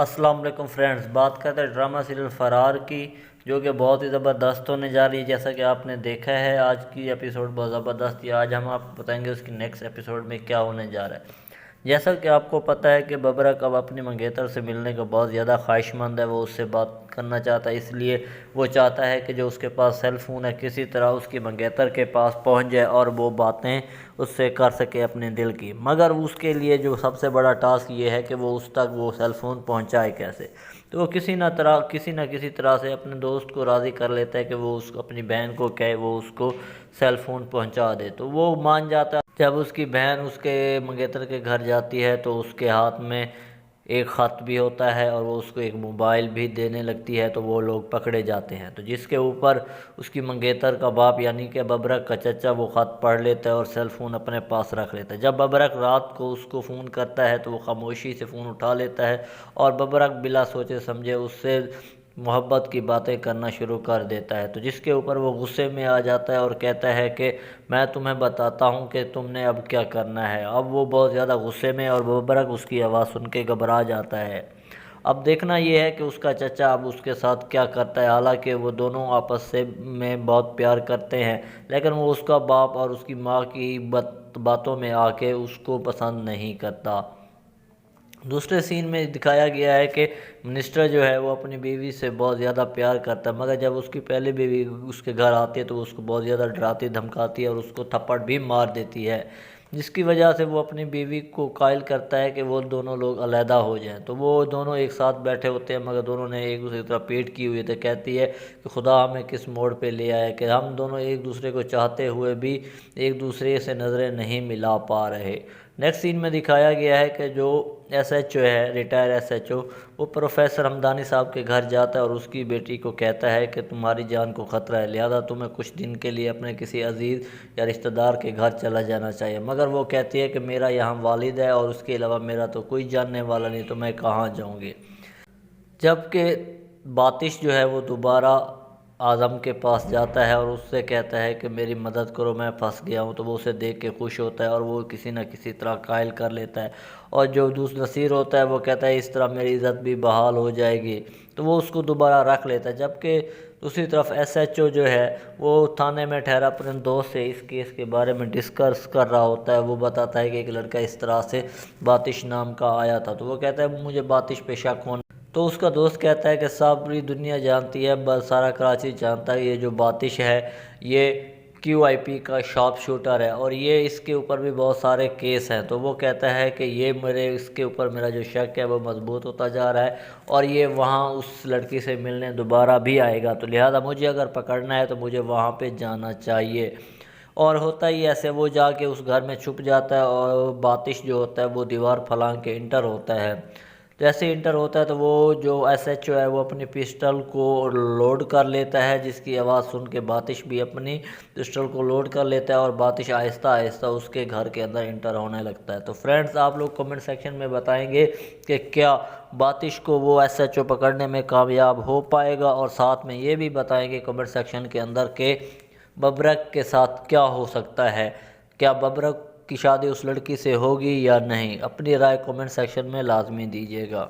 السلام علیکم فرینڈز، بات کرتے ہیں ڈرامہ سیریل فرار کی، جو کہ بہت ہی زبردست ہونے جا رہی ہے۔ جیسا کہ آپ نے دیکھا ہے آج کی ایپیسوڈ بہت زبردست ہے۔ آج ہم آپ کو بتائیں گے اس کی نیکسٹ ایپیسوڈ میں کیا ہونے جا رہا ہے۔ جیسا کہ آپ کو پتہ ہے کہ ببرک اب اپنی منگیتر سے ملنے کا بہت زیادہ خواہش مند ہے، وہ اس سے بات کرنا چاہتا ہے، اس لیے وہ چاہتا ہے کہ جو اس کے پاس سیل فون ہے کسی طرح اس کی منگیتر کے پاس پہنچ جائے اور وہ باتیں اس سے کر سکے اپنے دل کی۔ مگر اس کے لیے جو سب سے بڑا ٹاسک یہ ہے کہ وہ اس تک وہ سیل فون پہنچائے کیسے۔ تو وہ کسی نہ کسی طرح سے اپنے دوست کو راضی کر لیتا ہے کہ وہ اپنی بہن کو کہے وہ اس کو سیل فون پہنچا دے، تو وہ مان جاتا ہے۔ جب اس کی بہن اس کے منگیتر کے گھر جاتی ہے تو اس کے ہاتھ میں ایک خط بھی ہوتا ہے اور وہ اس کو ایک موبائل بھی دینے لگتی ہے، تو وہ لوگ پکڑے جاتے ہیں۔ تو جس کے اوپر اس کی منگیتر کا باپ یعنی کہ ببرک کا چچا وہ خط پڑھ لیتا ہے اور سیل فون اپنے پاس رکھ لیتا ہے۔ جب ببرک رات کو اس کو فون کرتا ہے تو وہ خاموشی سے فون اٹھا لیتا ہے اور ببرک بلا سوچے سمجھے اس سے محبت کی باتیں کرنا شروع کر دیتا ہے۔ تو جس کے اوپر وہ غصے میں آ جاتا ہے اور کہتا ہے کہ میں تمہیں بتاتا ہوں کہ تم نے اب کیا کرنا ہے۔ اب وہ بہت زیادہ غصے میں اور ببرک اس کی آواز سن کے گھبرا جاتا ہے۔ اب دیکھنا یہ ہے کہ اس کا چچا اب اس کے ساتھ کیا کرتا ہے۔ حالانکہ وہ دونوں آپس میں بہت پیار کرتے ہیں، لیکن وہ اس کا باپ اور اس کی ماں کی باتوں میں آ کے اس کو پسند نہیں کرتا۔ دوسرے سین میں دکھایا گیا ہے کہ منسٹر جو ہے وہ اپنی بیوی سے بہت زیادہ پیار کرتا ہے، مگر جب اس کی پہلی بیوی اس کے گھر آتی ہے تو وہ اس کو بہت زیادہ ڈراتی دھمکاتی ہے اور اس کو تھپڑ بھی مار دیتی ہے، جس کی وجہ سے وہ اپنی بیوی کو قائل کرتا ہے کہ وہ دونوں لوگ علیحدہ ہو جائیں۔ تو وہ دونوں ایک ساتھ بیٹھے ہوتے ہیں، مگر دونوں نے ایک دوسرے کی طرف پیٹ کی ہوئی تھے۔ کہتی ہے کہ خدا ہمیں کس موڑ پہ لے آیا کہ ہم دونوں ایک دوسرے کو چاہتے ہوئے بھی ایک دوسرے سے نظریں نہیں ملا پا رہے۔ نیکسٹ سین میں دکھایا گیا ہے کہ جو ایس ایچ او ہے، ریٹائر ایس ایچ او، وہ پروفیسر ہمدانی صاحب کے گھر جاتا ہے اور اس کی بیٹی کو کہتا ہے کہ تمہاری جان کو خطرہ ہے، لہذا تمہیں کچھ دن کے لیے اپنے کسی عزیز یا رشتہ دار کے گھر چلا جانا چاہیے۔ مگر وہ کہتی ہے کہ میرا یہاں والد ہے اور اس کے علاوہ میرا تو کوئی جاننے والا نہیں، تو میں کہاں جاؤں گی۔ جبکہ باتش جو ہے وہ دوبارہ اعظم کے پاس جاتا ہے اور اس سے کہتا ہے کہ میری مدد کرو، میں پھنس گیا ہوں۔ تو وہ اسے دیکھ کے خوش ہوتا ہے اور وہ کسی نہ کسی طرح قائل کر لیتا ہے، اور جو دوسرا نصیر ہوتا ہے وہ کہتا ہے اس طرح میری عزت بھی بحال ہو جائے گی، تو وہ اس کو دوبارہ رکھ لیتا ہے۔ جبکہ دوسری طرف ایس ایچ او جو ہے وہ تھانے میں ٹھہرا اپنے دوست سے اس کیس کے بارے میں ڈسکس کر رہا ہوتا ہے۔ وہ بتاتا ہے کہ ایک لڑکا اس طرح سے باتش نام کا آیا تھا، تو وہ کہتا ہے مجھے باتش پہ شک ہونا۔ تو اس کا دوست کہتا ہے کہ ساری دنیا جانتی ہے، بس سارا کراچی جانتا ہے، یہ جو باتش ہے یہ کیو آئی پی کا شارپ شوٹر ہے اور یہ اس کے اوپر بھی بہت سارے کیس ہیں۔ تو وہ کہتا ہے کہ یہ اس کے اوپر میرا جو شک ہے وہ مضبوط ہوتا جا رہا ہے اور یہ وہاں اس لڑکی سے ملنے دوبارہ بھی آئے گا، تو لہٰذا مجھے اگر پکڑنا ہے تو مجھے وہاں پہ جانا چاہیے۔ اور ہوتا ہی ایسے وہ جا کے اس گھر میں چھپ جاتا ہے اور باتش جو ہوتا ہے وہ دیوار پھلانگ کے انٹر ہوتا ہے۔ جیسے انٹر ہوتا ہے تو وہ جو ایس ایچ او ہے وہ اپنی پسٹل کو لوڈ کر لیتا ہے، جس کی آواز سن کے باتش بھی اپنی پسٹل کو لوڈ کر لیتا ہے اور باتش آہستہ آہستہ اس کے گھر کے اندر انٹر ہونے لگتا ہے۔ تو فرینڈز آپ لوگ کمنٹ سیکشن میں بتائیں گے کہ کیا باتش کو وہ ایس ایچ او پکڑنے میں کامیاب ہو پائے گا، اور ساتھ میں یہ بھی بتائیں گے کمنٹ سیکشن کے اندر کہ ببرک کے ساتھ کیا ہو سکتا ہے، کیا ببرک کی شادی اس لڑکی سے ہوگی یا نہیں۔ اپنی رائے کمنٹ سیکشن میں لازمی دیجیے گا۔